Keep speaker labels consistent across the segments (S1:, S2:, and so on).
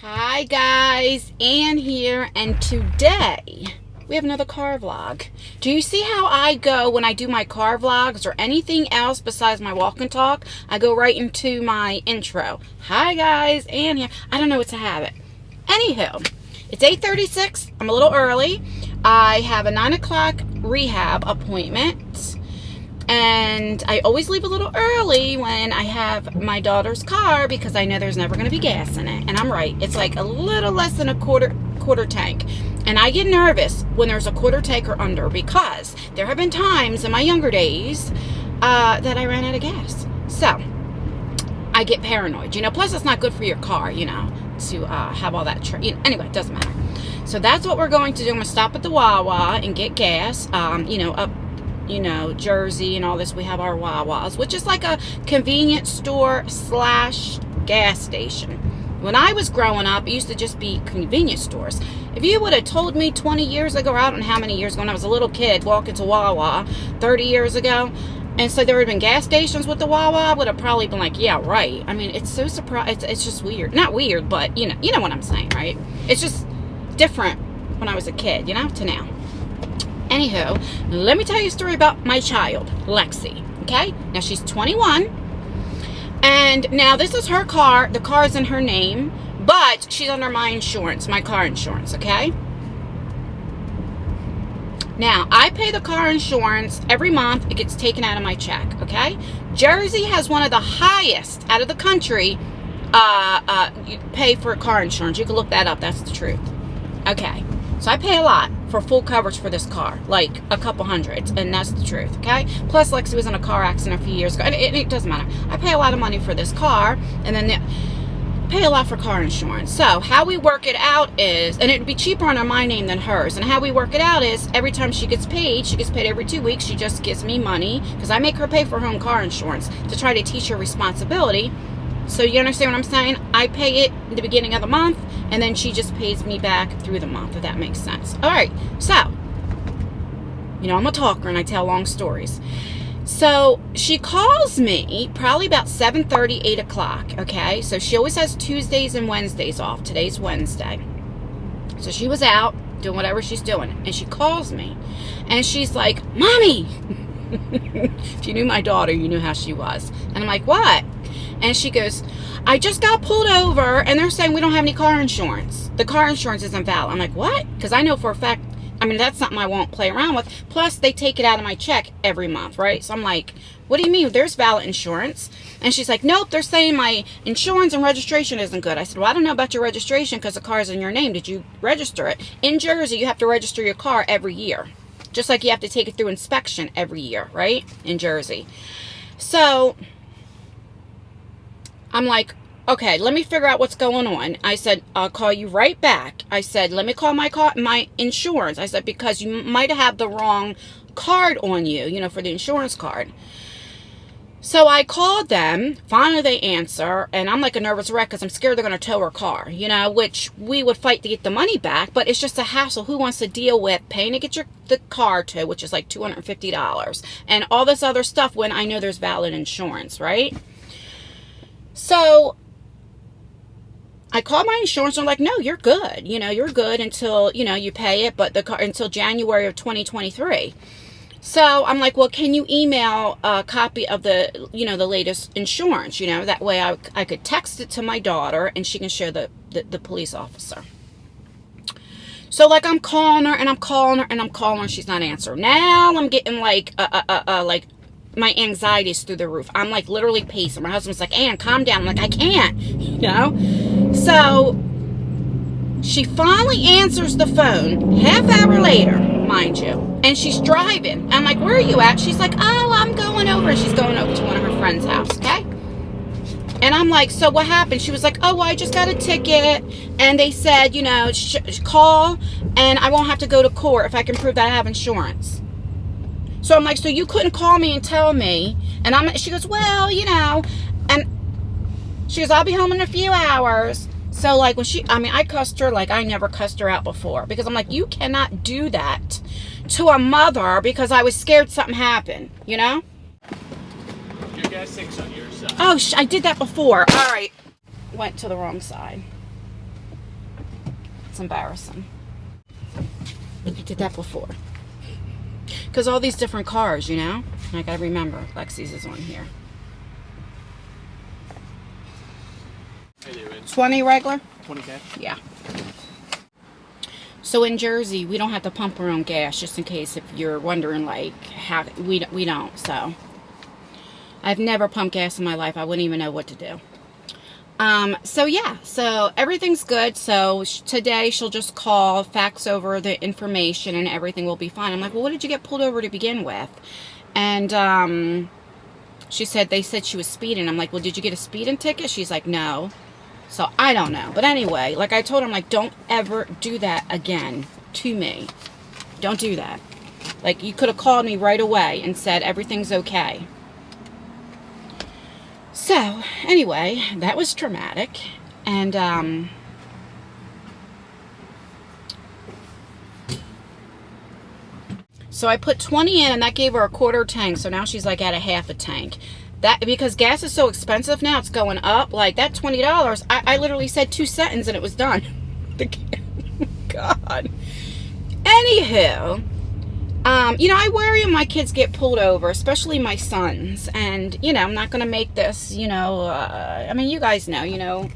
S1: Hi guys, Ann here, and today we have another car vlog. Do you see how I go when I do my car vlogs or anything else besides my walk and talk? I go right into my intro. Hi guys, Ann here. I don't know what's a habit. Anywho, it's 8:36. I'm a little early. I have a 9 o'clock rehab appointment. And I always leave a little early when I have my daughter's car because I know there's never going to be gas in it. And I'm right. It's like a little less than a quarter tank. And I get nervous when there's a quarter tank or under because there have been times in my younger days that I ran out of gas. So I get paranoid. Plus it's not good for your car, to have all that. Anyway, it doesn't matter. So that's what we're going to do. I'm going to stop at the Wawa and get gas, up Jersey and all this, we have our Wawas, which is like a convenience store / gas station. When I was growing up, it used to just be convenience stores. If you would have told me 20 years ago, or I don't know how many years ago, when I was a little kid walking to Wawa 30 years ago, and so there would have been gas stations with the Wawa, I would have probably been like, yeah, right. I mean, it's so surprised. It's just weird. Not weird, but you know what I'm saying, right? It's just different when I was a kid, to now. Anywho, let me tell you a story about my child, Lexi. Okay? Now she's 21. And now this is her car. The car is in her name, but she's under my insurance, my car insurance, okay? Now, I pay the car insurance every month. It gets taken out of my check, okay? Jersey has one of the highest out of the country you pay for car insurance. You can look that up. That's the truth. Okay. So I pay a lot for full coverage for this car, like a couple hundreds, and that's the truth, okay? Plus, Lexi was in a car accident a few years ago, and it doesn't matter. I pay a lot of money for this car, and then pay a lot for car insurance. So how we work it out is, and it would be cheaper under my name than hers, and how we work it out is every time she gets paid every 2 weeks, she just gives me money, because I make her pay for her own car insurance to try to teach her responsibility. So you understand what I'm saying? I pay it at the beginning of the month, and then she just pays me back through the month, if that makes sense. All right, so, I'm a talker, and I tell long stories. So she calls me probably about 7:30, 8 o'clock, okay? So she always has Tuesdays and Wednesdays off. Today's Wednesday. So she was out doing whatever she's doing, and she calls me, and she's like, Mommy! If you knew my daughter, you knew how she was. And I'm like, what? And she goes, I just got pulled over, and they're saying we don't have any car insurance. The car insurance isn't valid. I'm like, what? Because I know for a fact, that's something I won't play around with. Plus, they take it out of my check every month, right? So I'm like, what do you mean? There's valid insurance. And she's like, nope, they're saying my insurance and registration isn't good. I said, well, I don't know about your registration because the car's in your name. Did you register it? In Jersey, you have to register your car every year. Just like you have to take it through inspection every year, right? In Jersey. So I'm like, okay, let me figure out what's going on. I said, I'll call you right back. I said, let me call my insurance. I said, because you might have the wrong card on you, for the insurance card. So I called them. Finally, they answer. And I'm like a nervous wreck because I'm scared they're going to tow her car, which we would fight to get the money back. But it's just a hassle. Who wants to deal with paying to get the car towed, which is like $250. And all this other stuff when I know there's valid insurance, right? So I called my insurance and they're like, no, you're good. You're good until, you pay it, but the car until January of 2023. So I'm like, well, can you email a copy of the, the latest insurance, that way I could text it to my daughter and she can show the police officer. So like I'm calling her and I'm calling her and I'm calling her and she's not answering. Now I'm getting like my anxiety's through the roof. I'm like literally pacing. My husband's like, Ann, calm down. I'm like, I can't, So she finally answers the phone half hour later, mind you. And she's driving. I'm like, where are you at? She's like, oh, I'm going over. She's going over to one of her friend's house, okay? And I'm like, so what happened? She was like, oh, well, I just got a ticket. And they said, call and I won't have to go to court if I can prove that I have insurance. So I'm like, so you couldn't call me and tell me? And she goes, well, and she goes, I'll be home in a few hours. So like when I cussed her like I never cussed her out before because I'm like, you cannot do that to a mother because I was scared something happened, Your gas tank's on your side. Oh, I did that before. All right. Went to the wrong side. That's embarrassing. I did that before. Because all these different cars, you know? And I gotta remember, Lexi's is on here. 20 regular?
S2: 20K?
S1: Yeah. So in Jersey, we don't have to pump our own gas, just in case if you're wondering, like, how we don't. So I've never pumped gas in my life. I wouldn't even know what to do. So yeah, so everything's good. So today she'll just call, fax over the information, and everything will be fine. I'm like, well, what did you get pulled over to begin with? And she said, they said she was speeding. I'm like, well, did you get a speeding ticket? She's like, no. So I don't know. But anyway, like I told him, like, don't ever do that again to me. Don't do that. Like, you could have called me right away and said everything's okay. So anyway, that was traumatic. And so I put 20 in, and that gave her a quarter tank. So now she's like at a half a tank. That, because gas is so expensive now, it's going up. Like that $20, I literally said 2 sentences and it was done. God. Anywho, you know, I worry when my kids get pulled over, especially my sons. And, you know, I'm not going to make this, you know, I mean, you guys know, you know.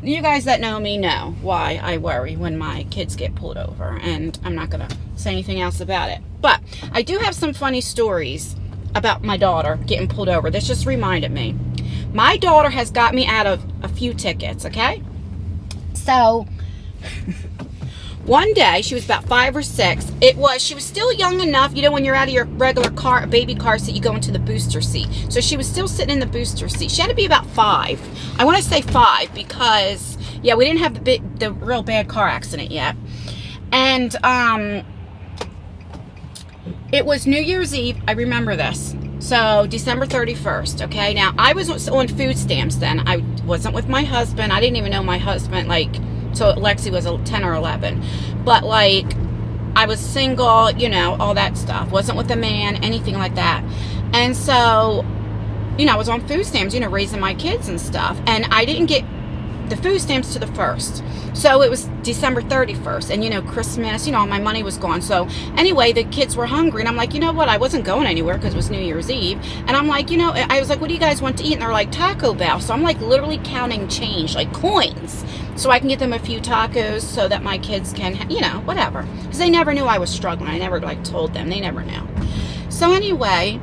S1: You guys that know me know why I worry when my kids get pulled over. And I'm not going to say anything else about it. But I do have some funny stories about my daughter getting pulled over. This just reminded me. My daughter has got me out of a few tickets, okay? So, one day, she was about 5 or 6. She was still young enough, you know, when you're out of your regular car, baby car seat, you go into the booster seat. So she was still sitting in the booster seat. She had to be about 5. I want to say 5 because, yeah, we didn't have the real bad car accident yet. And, it was New Year's Eve. I remember this. So, December 31st, okay? Now, I was on food stamps then. I wasn't with my husband. I didn't even know my husband, like, so Lexi was 10 or 11. But, like, I was single, you know, all that stuff. Wasn't with a man, anything like that. And so, you know, I was on food stamps, you know, raising my kids and stuff. And I didn't get the food stamps to the 1st. So it was December 31st, and you know, Christmas, you know, all my money was gone. So anyway, the kids were hungry, and I'm like, you know what, I wasn't going anywhere because it was New Year's Eve. And I'm like, you know, I was like, what do you guys want to eat? And they're like, Taco Bell. So I'm like literally counting change, like coins, so I can get them a few tacos so that my kids can, you know, whatever. Because they never knew I was struggling. I never like told them. They never knew. So anyway,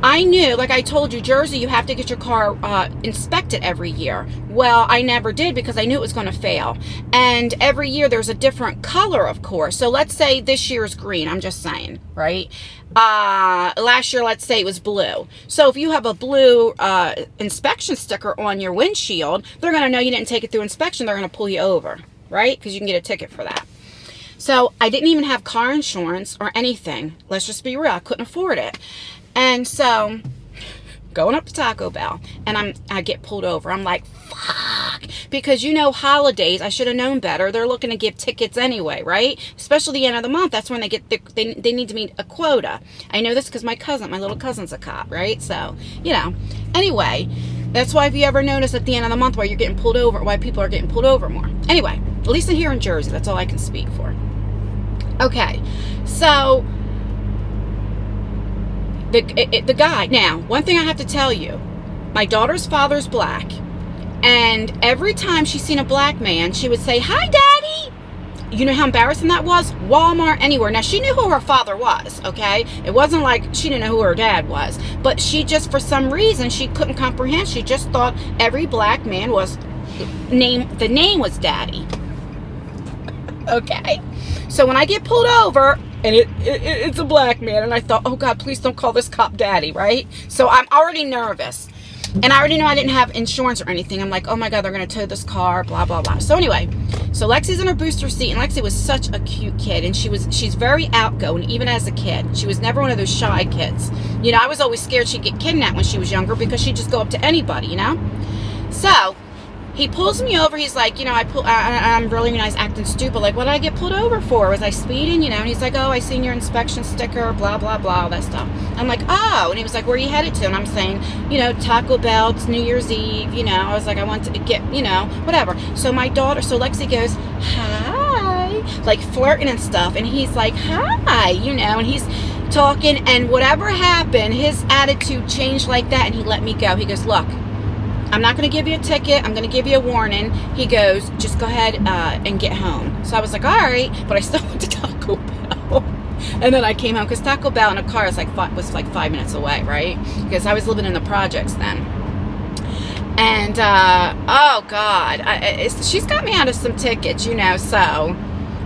S1: I knew, like I told you, Jersey, you have to get your car inspected every year. Well, I never did because I knew it was going to fail. And every year there's a different color, of course. So let's say this year's green. I'm just saying, right? Last year, let's say it was blue. So if you have a blue inspection sticker on your windshield, they're going to know you didn't take it through inspection. They're going to pull you over, right? Because you can get a ticket for that. So I didn't even have car insurance or anything. Let's just be real. I couldn't afford it. And so, going up to Taco Bell, and I get pulled over. I'm like, fuck. Because, you know, holidays, I should have known better. They're looking to give tickets anyway, right? Especially the end of the month. That's when they get, they need to meet a quota. I know this because my little cousin's a cop, right? So, you know. Anyway, that's why if you ever notice at the end of the month why you're getting pulled over, why people are getting pulled over more. Anyway, at least here in Jersey, that's all I can speak for. Okay, so the guy, now, one thing I have to tell you, my daughter's father's black, and every time she's seen a black man, she would say, hi, Daddy. You know how embarrassing that was? Walmart, anywhere. Now, she knew who her father was, okay? It wasn't like she didn't know who her dad was, but she just, for some reason, she couldn't comprehend. She just thought every black man was, the name was Daddy. Okay? So when I get pulled over, and it's a black man, and I thought, oh God, please don't call this cop Daddy, right? So I'm already nervous, and I already know I didn't have insurance or anything. I'm like, oh my God, they're gonna tow this car, blah blah blah. So anyway, so Lexi's in her booster seat, and Lexi was such a cute kid, and she's very outgoing, even as a kid. She was never one of those shy kids. You know, I was always scared she'd get kidnapped when she was younger because she'd just go up to anybody, you know. So he pulls me over. He's like, I'm really nice, acting stupid. Like, what did I get pulled over for? Was I speeding? And he's like, oh, I seen your inspection sticker, blah, blah, blah, all that stuff. I'm like, oh. And he was like, where are you headed to? And I'm saying, Taco Bell, it's New Year's Eve. I was like, I want to get, whatever. So Lexi goes, hi, like flirting and stuff. And he's like, hi, and he's talking. And whatever happened, his attitude changed like that. And he let me go. He goes, look, I'm not going to give you a ticket. I'm going to give you a warning. He goes, just go ahead and get home. So I was like, all right. But I still went to Taco Bell. And then I came home because Taco Bell in a car was like 5 minutes away, right? Because I was living in the projects then. And, oh, God. She's got me out of some tickets, so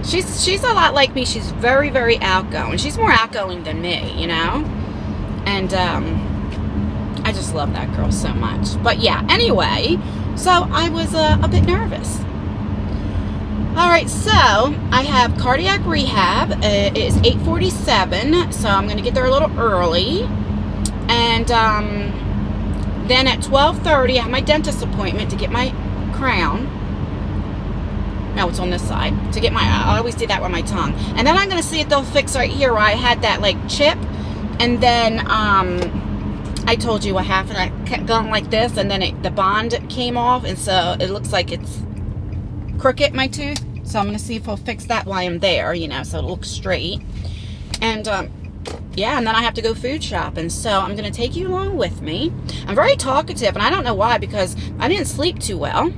S1: she's a lot like me. She's very, very outgoing. She's more outgoing than me, And, I just love that girl so much. But yeah, anyway, so I was a bit nervous. All right, so I have cardiac rehab. It is 8:47, so I'm going to get there a little early. And then at 12:30, I have my dentist appointment to get my crown. No, it's on this side. I always do that with my tongue. And then I'm going to see if they'll fix right here where I had that, like, chip. And then, I told you what happened. I kept going like this, and then the bond came off, and so it looks like it's crooked, my tooth. So I'm going to see if he'll fix that while I'm there, so it looks straight. And, yeah, and then I have to go food shopping. So I'm going to take you along with me. I'm very talkative, and I don't know why, because I didn't sleep too well.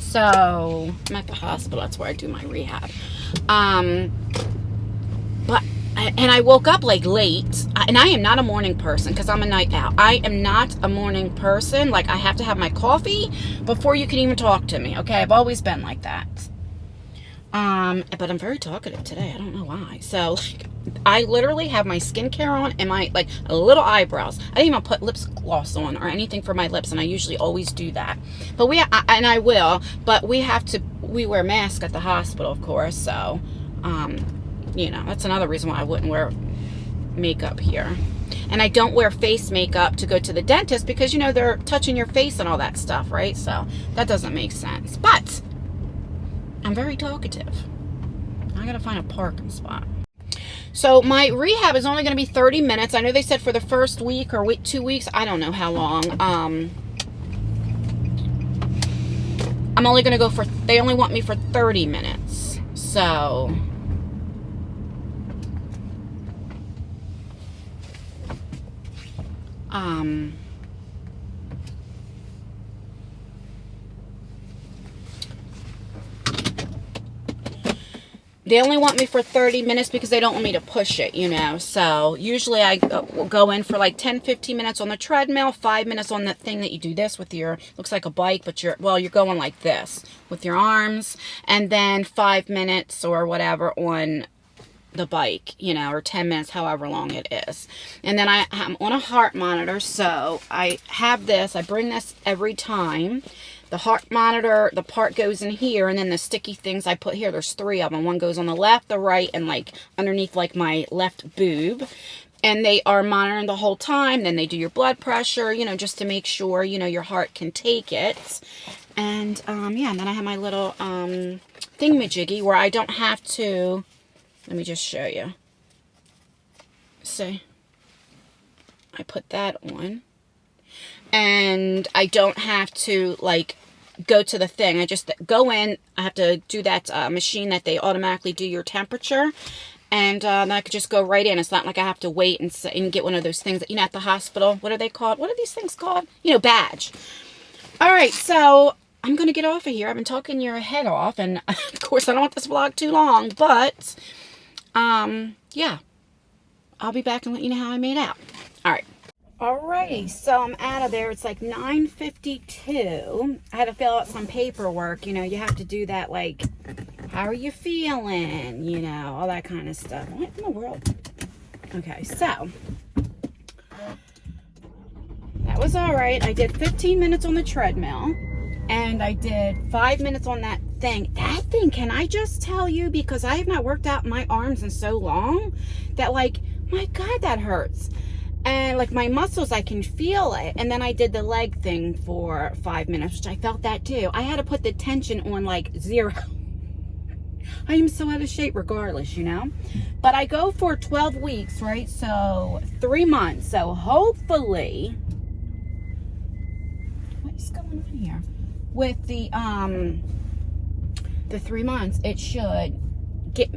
S1: So I'm at the hospital. That's where I do my rehab. And I woke up like late, and I am not a morning person because I'm a night owl. I am not a morning person. Like, I have to have my coffee before you can even talk to me. Okay, I've always been like that. But I'm very talkative today. I don't know why. So, like, I literally have my skincare on and my, like, little eyebrows. I didn't even put lip gloss on or anything for my lips, and I usually always do that. But I will, but we wear masks at the hospital, of course, so, that's another reason why I wouldn't wear makeup here. And I don't wear face makeup to go to the dentist because, they're touching your face and all that stuff, right? So that doesn't make sense. But I'm very talkative. I gotta find a parking spot. So my rehab is only going to be 30 minutes. I know they said for the first week or 2 weeks. I don't know how long. I'm only going to go they only want me for 30 minutes. So... they only want me for 30 minutes because they don't want me to push it, So usually I will go in for like 10, 15 minutes on the treadmill, 5 minutes on that thing that you do this with looks like a bike, but you're going like this with your arms, and then 5 minutes or whatever on the bike, or 10 minutes, however long it is. And then I'm on a heart monitor, so I have this. I bring this every time. The heart monitor, the part goes in here, and then the sticky things I put here, there's 3 of them. One goes on the left, the right, and like underneath like my left boob. And they are monitoring the whole time. Then they do your blood pressure, just to make sure, your heart can take it. And, yeah, and then I have my little thingamajiggy where I don't have to... Let me just show you. See? I put that on. And I don't have to, like, go to the thing. I just go in. I have to do that machine that they automatically do your temperature. And then I could just go right in. It's not like I have to wait and get one of those things that, at the hospital. What are they called? What are these things called? Badge. All right, so I'm going to get off of here. I've been talking your head off. And, of course, I don't want this vlog too long. But... yeah, I'll be back and let you know how I made out. All right. Alrighty, so I'm out of there. It's like 9:52. I had to fill out some paperwork. You have to do that, like, how are you feeling? All that kind of stuff. What in the world? Okay, so that was all right. I did 15 minutes on the treadmill, and I did 5 minutes on that thing. That thing, can I just tell you, because I have not worked out my arms in so long that, like, my God, that hurts. And like my muscles, I can feel it. And then I did the leg thing for 5 minutes, which I felt that too. I had to put the tension on like 0. I am so out of shape regardless, you know. But I go for 12 weeks, right? So 3 months. So hopefully, what is going on here? With the 3 months, it should get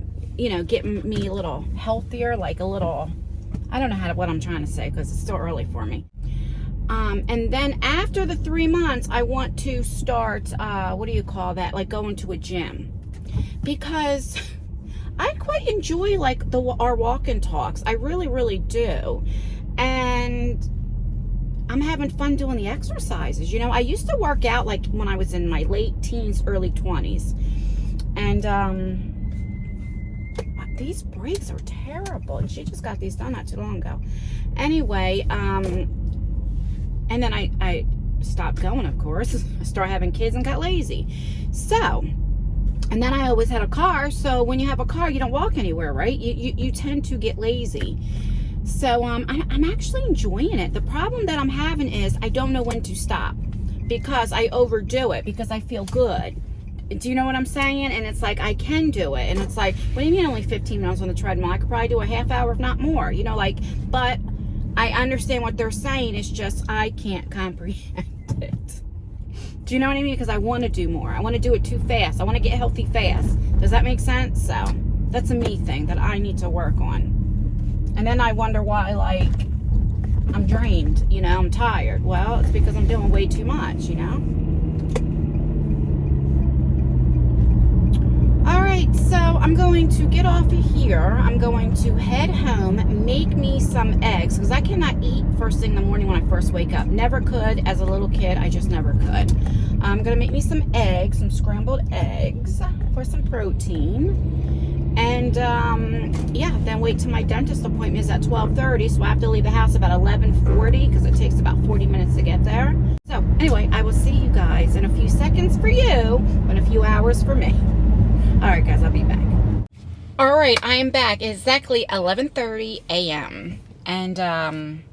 S1: me a little healthier, like a little, I don't know what I'm trying to say because it's still early for me. And then after the 3 months, I want to start, what do you call that? Like going to a gym. Because I quite enjoy like our walk and talks. I really, really do. And I'm having fun doing the exercises. You know, I used to work out like when I was in my late teens, early 20s. And these brakes are terrible. And she just got these done not too long ago. Anyway, and then I stopped going, of course. I started having kids and got lazy. So, and then I always had a car. So when you have a car, you don't walk anywhere, right? You tend to get lazy. So I'm actually enjoying it. The problem that I'm having is I don't know when to stop because I overdo it because I feel good. Do you know what I'm saying? And it's like, I can do it. And it's like, what do you mean only 15 minutes on the treadmill? I could probably do a half hour, if not more, you know, like, but I understand what they're saying. It's just, I can't comprehend it. Do you know what I mean? Because I want to do more. I want to do it too fast. I want to get healthy fast. Does that make sense? So that's a me thing that I need to work on. And then I wonder why, like, I'm drained, you know, I'm tired. Well, it's because I'm doing way too much, you know? All right, so I'm going to get off of here. I'm going to head home, make me some eggs, because I cannot eat first thing in the morning when I first wake up. Never could. As a little kid, I just never could. I'm going to make me some eggs, some scrambled eggs for some protein. And, yeah, then wait till my dentist appointment is at 12:30, so I have to leave the house about 11:40 because it takes about 40 minutes to get there. So, anyway, I will see you guys in a few seconds for you, and a few hours for me. All right, guys, I'll be back. All right, I am back. Exactly 11:30 a.m. And I'm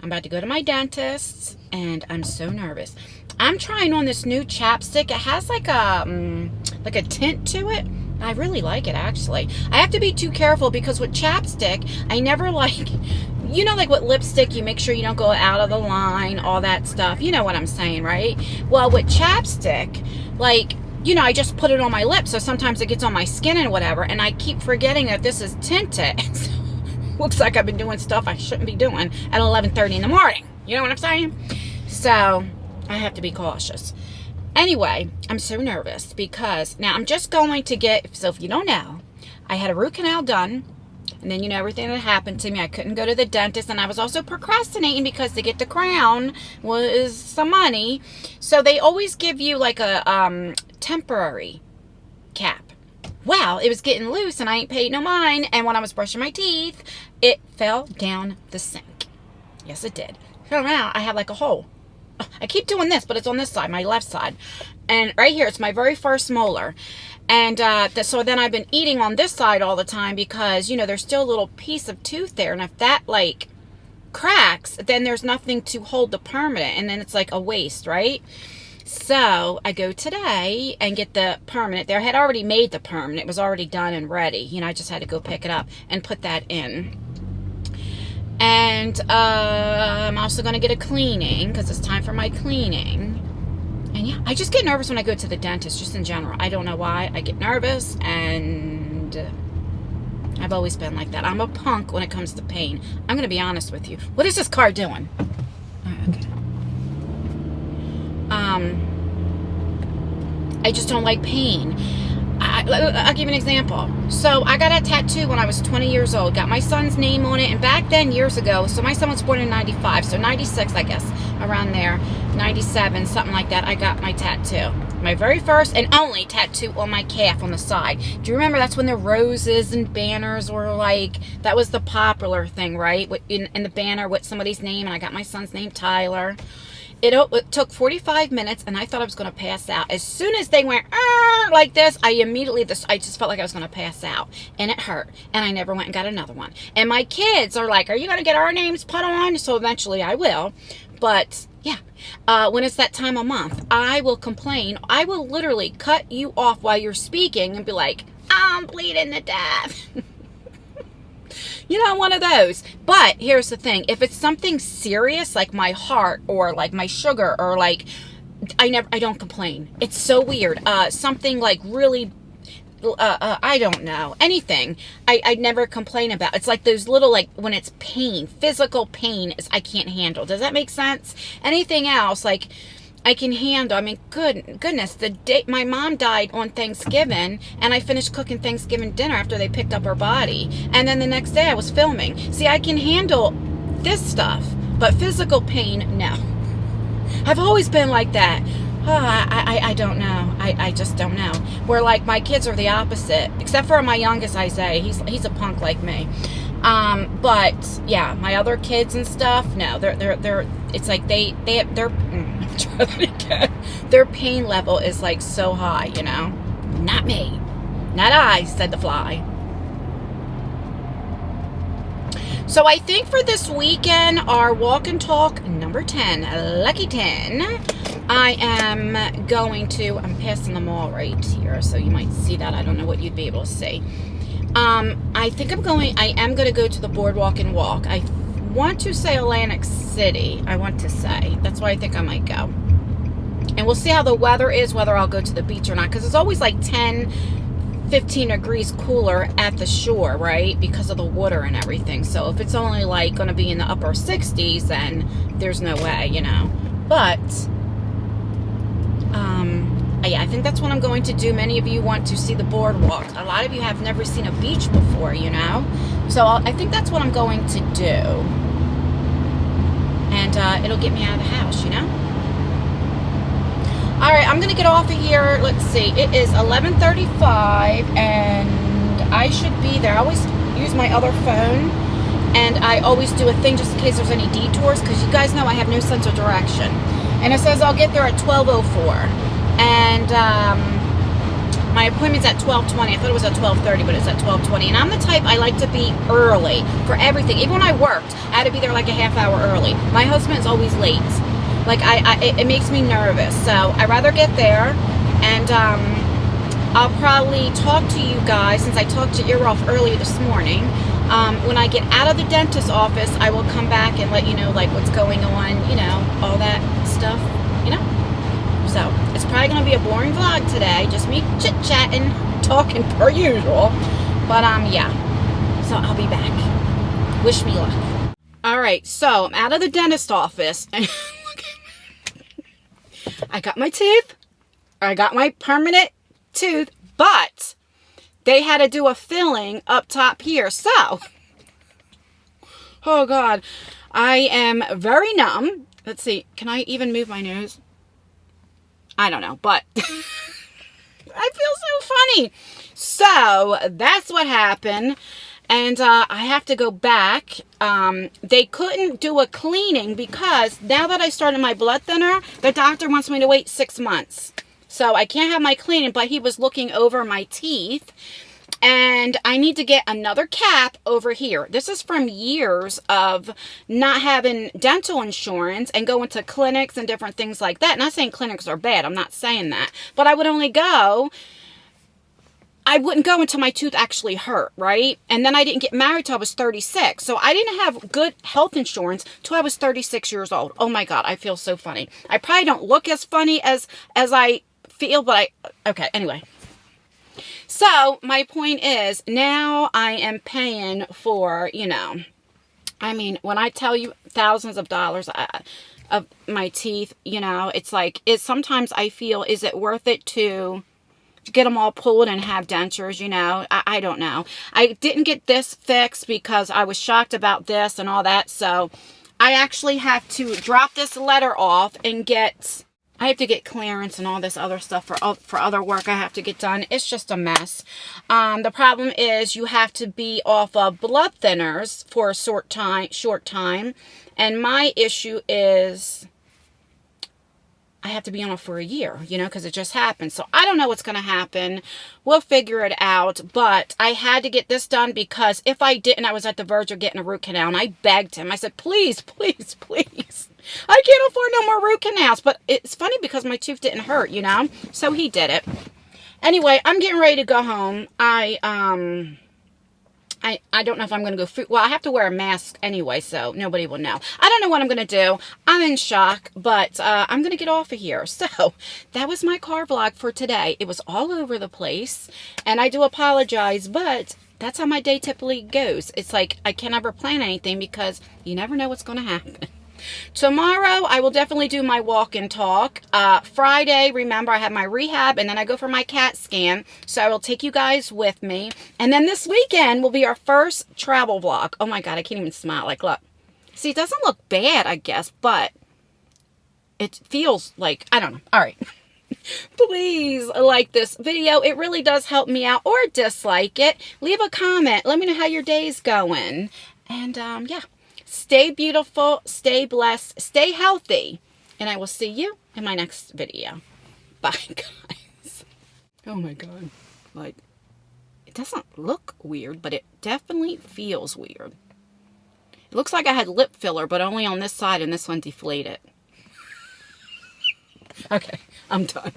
S1: about to go to my dentist, and I'm so nervous. I'm trying on this new chapstick. It has like a tint to it. I really like it, actually. I have to be too careful because with chapstick, I never like, you know, like with lipstick, you make sure you don't go out of the line, all that stuff. You know what I'm saying, right? Well, with chapstick, like, you know, I just put it on my lips, so sometimes it gets on my skin and whatever, and I keep forgetting that this is tinted. So, looks like I've been doing stuff I shouldn't be doing at 11:30 in the morning. You know what I'm saying? So, I have to be cautious. Anyway, I'm so nervous because now I'm just going to get, so if you don't know, I had a root canal done, and then, you know, everything that happened to me, I couldn't go to the dentist, and I was also procrastinating because to get the crown was some money. So they always give you like a temporary cap. Well, it was getting loose and I ain't paid no mind, and when I was brushing my teeth, it fell down the sink. Yes, it did. So now I have like a hole. I keep doing this, but it's on this side, my left side. And right here, it's my very first molar. And so then I've been eating on this side all the time because, you know, there's still a little piece of tooth there. And if that, like, cracks, then there's nothing to hold the permanent. And then it's like a waste, right? So I go today and get the permanent. They had already made the permanent. It was already done and ready. You know, I just had to go pick it up and put that in. And I'm also going to get a cleaning because it's time for my cleaning. And yeah, I just get nervous when I go to the dentist, just in general. I don't know why. I get nervous, and I've always been like that. I'm a punk when it comes to pain. I'm going to be honest with you. What is this car doing? Okay. I just don't like pain. I'll give you an example. So I got a tattoo when I was 20 years old. Got my son's name on it. And back then, years ago, so my son was born in 95. So 96, I guess, around there. 97, something like that. I got my tattoo. My very first and only tattoo on my calf on the side. Do you remember that's when the roses and banners were like, that was the popular thing, right? In the banner with somebody's name. And I got my son's name, Tyler. It took 45 minutes, and I thought I was going to pass out. As soon as they went, weren't like this, I just felt like I was going to pass out, and it hurt, and I never went and got another one. And my kids are like, are you going to get our names put on? So eventually I will. But yeah, when it's that time of month, I will complain. I will literally cut you off while you're speaking and be like, I'm bleeding to death. You know, one of those. But here's the thing. If it's something serious, like my heart or like my sugar or like, I don't complain. It's so weird. Something like really, I don't know, anything. I never complain about. It's like those little, like when it's pain, physical pain is I can't handle. Does that make sense? Anything else, like I can handle. I mean, goodness, the day my mom died on Thanksgiving, and I finished cooking Thanksgiving dinner after they picked up her body, and then the next day I was filming. See, I can handle this stuff, but physical pain, no. I've always been like that. Oh, I don't know. I just don't know. Where like my kids are the opposite, except for my youngest Isaiah. He's a punk like me. But yeah, my other kids and stuff, no, they're it's like their pain level is like so high, you know. Not me. Not I, said the fly. So I think for this weekend, our walk and talk number 10, lucky 10, I am going to, I'm passing the mall right here, so you might see that. I don't know what you'd be able to see. I think I am going to go to the boardwalk and walk. I want to say Atlantic City. That's why I think I might go. And we'll see how the weather is, whether I'll go to the beach or not, because it's always like 10, 15 degrees cooler at the shore, right? Because of the water and everything. So if it's only like going to be in the upper 60s, then there's no way, you know. But yeah, I think that's what I'm going to do. Many of you want to see the boardwalk. A lot of you have never seen a beach before, you know. So I think that's what I'm going to do. And it'll get me out of the house, you know. All right, I'm going to get off of here. Let's see. It is 11:35, and I should be there. I always use my other phone, and I always do a thing just in case there's any detours, because you guys know I have no sense of direction. And it says I'll get there at 12:04. And my appointment's at 12:20. I thought it was at 12:30, but it's at 12:20. And I'm the type, I like to be early for everything. Even when I worked, I had to be there like a half hour early. My husband's always late. Like, it makes me nervous. So I'd rather get there. And I'll probably talk to you guys, since I talked to Ear Off earlier this morning. When I get out of the dentist's office, I will come back and let you know, like, what's going on, you know, all that stuff, you know. So it's probably going to be a boring vlog today. Just me chit-chatting, talking per usual. But, yeah. So I'll be back. Wish me luck. All right, so I'm out of the dentist office. And I got my tooth. I got my permanent tooth. But they had to do a filling up top here. So, oh, God. I am very numb. Let's see. Can I even move my nose? I don't know, but I feel so funny. So that's what happened. And I have to go back. They couldn't do a cleaning because now that I started my blood thinner, the doctor wants me to wait 6 months. So I can't have my cleaning, but he was looking over my teeth. And I need to get another cap over here. This is from years of not having dental insurance and going to clinics and different things like that. Not saying clinics are bad. I'm not saying that. But I wouldn't go until my tooth actually hurt, right? And then I didn't get married till I was 36. So I didn't have good health insurance till I was 36 years old. Oh my God, I feel so funny. I probably don't look as funny as I feel, but okay, anyway. So, my point is, now I am paying for, you know, I mean, when I tell you thousands of dollars of my teeth, you know, it's like, sometimes I feel, is it worth it to get them all pulled and have dentures, you know? I don't know. I didn't get this fixed because I was shocked about this and all that, so I actually have to drop this letter off and I have to get clearance and all this other stuff for other work I have to get done. It's just a mess. The problem is you have to be off of blood thinners for a short time. And my issue is I have to be on it for a year, you know, because it just happened. So I don't know what's going to happen. We'll figure it out. But I had to get this done because if I didn't, I was at the verge of getting a root canal. And I begged him. I said, please, please, please. I can't afford no more root canals. But it's funny because my tooth didn't hurt, you know. So he did it. Anyway, I'm getting ready to go home. I don't know if I'm going to go food. Well, I have to wear a mask anyway, so nobody will know. I don't know what I'm going to do. I'm in shock, but I'm going to get off of here. So that was my car vlog for today. It was all over the place, and I do apologize, but that's how my day typically goes. It's like I can never plan anything because you never know what's going to happen. Tomorrow, I will definitely do my walk and talk. Friday, remember, I have my rehab, and then I go for my CAT scan. So I will take you guys with me. And then this weekend will be our first travel vlog. Oh my God, I can't even smile. Like, look. See, it doesn't look bad, I guess, but it feels like, I don't know. All right. Please like this video. It really does help me out, or dislike it. Leave a comment. Let me know how your day's going. And, yeah. Stay beautiful, stay blessed, stay healthy, and I will see you in my next video. Bye, guys. Oh my God. Like, it doesn't look weird, but it definitely feels weird. It looks like I had lip filler, but only on this side, and this one deflated. Okay, I'm done.